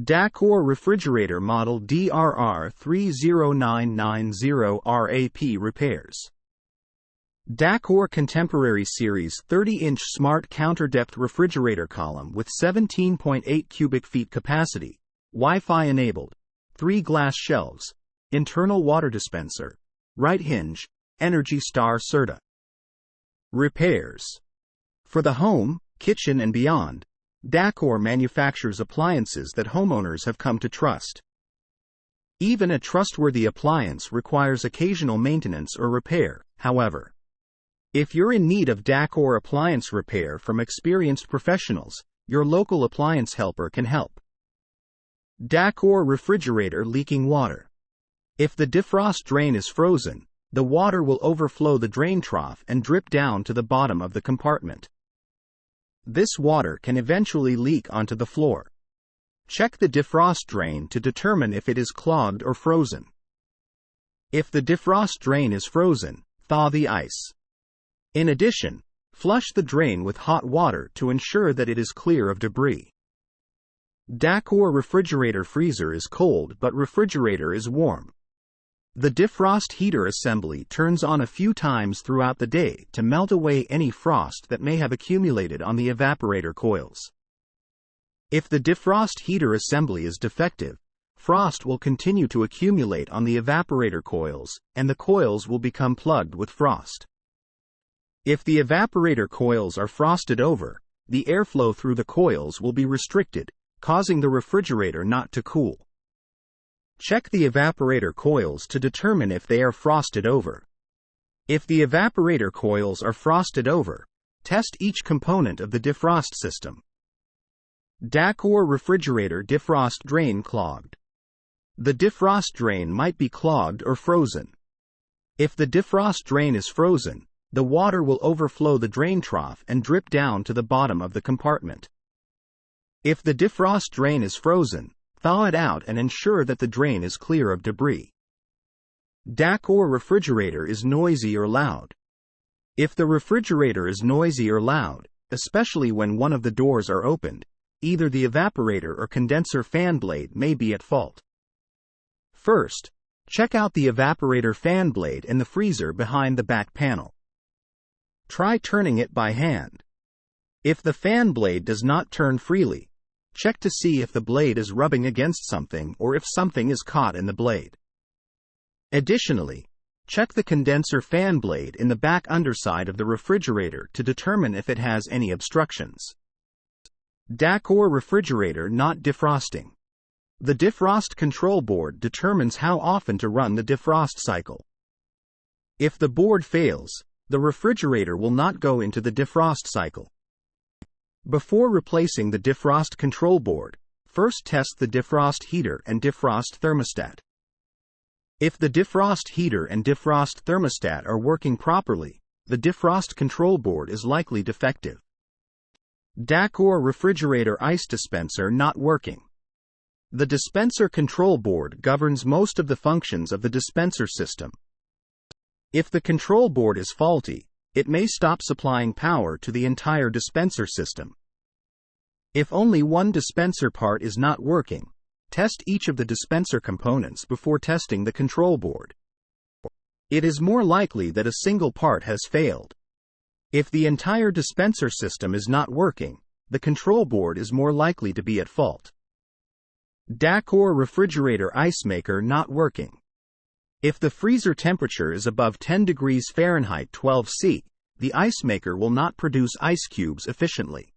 Dacor refrigerator model DRR30990RAP repairs. Dacor Contemporary Series 30-inch smart counter-depth refrigerator column with 17.8 cubic feet capacity, Wi-Fi enabled, 3 glass shelves, internal water dispenser, right hinge, Energy Star Certa. Repairs. For the home, kitchen and beyond, Dacor manufactures appliances that homeowners have come to trust. Even a trustworthy appliance requires occasional maintenance or repair, however. If you're in need of Dacor appliance repair from experienced professionals, your local appliance helper can help. Dacor refrigerator leaking water. If the defrost drain is frozen, the water will overflow the drain trough and drip down to the bottom of the compartment. This water can eventually leak onto the floor. Check the defrost drain to determine if it is clogged or frozen. If the defrost drain is frozen, thaw the ice. In addition, flush the drain with hot water to ensure that it is clear of debris. Dacor refrigerator freezer is cold but refrigerator is warm. The defrost heater assembly turns on a few times throughout the day to melt away any frost that may have accumulated on the evaporator coils. If the defrost heater assembly is defective, frost will continue to accumulate on the evaporator coils, and the coils will become plugged with frost. If the evaporator coils are frosted over, the airflow through the coils will be restricted, causing the refrigerator not to cool. Check the evaporator coils to determine if they are frosted over. If the evaporator coils are frosted over, test each component of the defrost system. Dacor refrigerator defrost drain clogged. The defrost drain might be clogged or frozen. If the defrost drain is frozen, the water will overflow the drain trough and drip down to the bottom of the compartment. If the defrost drain is frozen, thaw it out and ensure that the drain is clear of debris. Dacor refrigerator is noisy or loud. If the refrigerator is noisy or loud, especially when one of the doors are opened, either the evaporator or condenser fan blade may be at fault. First, check out the evaporator fan blade in the freezer behind the back panel. Try turning it by hand. If the fan blade does not turn freely, check to see if the blade is rubbing against something or if something is caught in the blade. Additionally, check the condenser fan blade in the back underside of the refrigerator to determine if it has any obstructions. Dacor refrigerator not defrosting. The defrost control board determines how often to run the defrost cycle. If the board fails, the refrigerator will not go into the defrost cycle. Before replacing the defrost control board, first test the defrost heater and defrost thermostat. If the defrost heater and defrost thermostat are working properly, the defrost control board is likely defective. Dacor refrigerator ice dispenser not working. The dispenser control board governs most of the functions of the dispenser system. If the control board is faulty, it may stop supplying power to the entire dispenser system. If only one dispenser part is not working, test each of the dispenser components before testing the control board. It is more likely that a single part has failed. If the entire dispenser system is not working, the control board is more likely to be at fault. Dacor refrigerator ice maker not working. If the freezer temperature is above 10 degrees Fahrenheit 12°C, the ice maker will not produce ice cubes efficiently.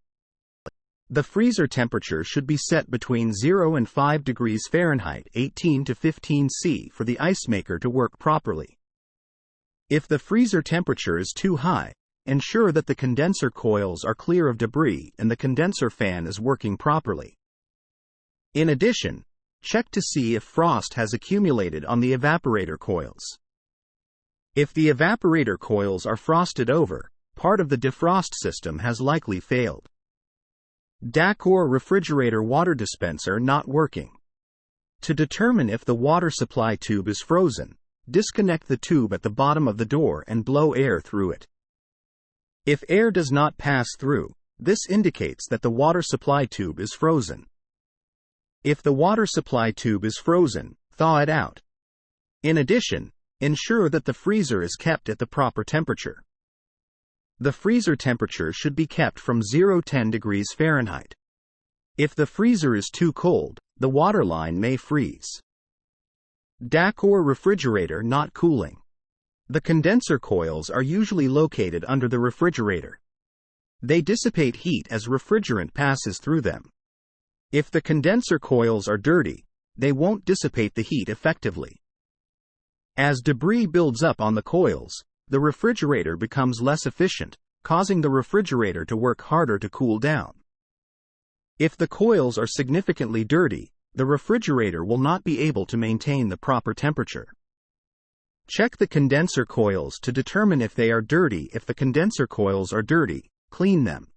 The freezer temperature should be set between 0 and 5 degrees Fahrenheit 18 to 15°C for the ice maker to work properly. If the freezer temperature is too high, ensure that the condenser coils are clear of debris and the condenser fan is working properly. In addition, check to see if frost has accumulated on the evaporator coils. If the evaporator coils are frosted over, part of the defrost system has likely failed. Dacor refrigerator water dispenser not working. To determine if the water supply tube is frozen, disconnect the tube at the bottom of the door and blow air through it. If air does not pass through, this indicates that the water supply tube is frozen. If the water supply tube is frozen, thaw it out. In addition, ensure that the freezer is kept at the proper temperature. The freezer temperature should be kept from 0-10 degrees Fahrenheit. If the freezer is too cold, the water line may freeze. Dacor refrigerator not cooling. The condenser coils are usually located under the refrigerator. They dissipate heat as refrigerant passes through them. If the condenser coils are dirty, they won't dissipate the heat effectively. As debris builds up on the coils, the refrigerator becomes less efficient, causing the refrigerator to work harder to cool down. If the coils are significantly dirty, the refrigerator will not be able to maintain the proper temperature. Check the condenser coils to determine if they are dirty. If the condenser coils are dirty, clean them.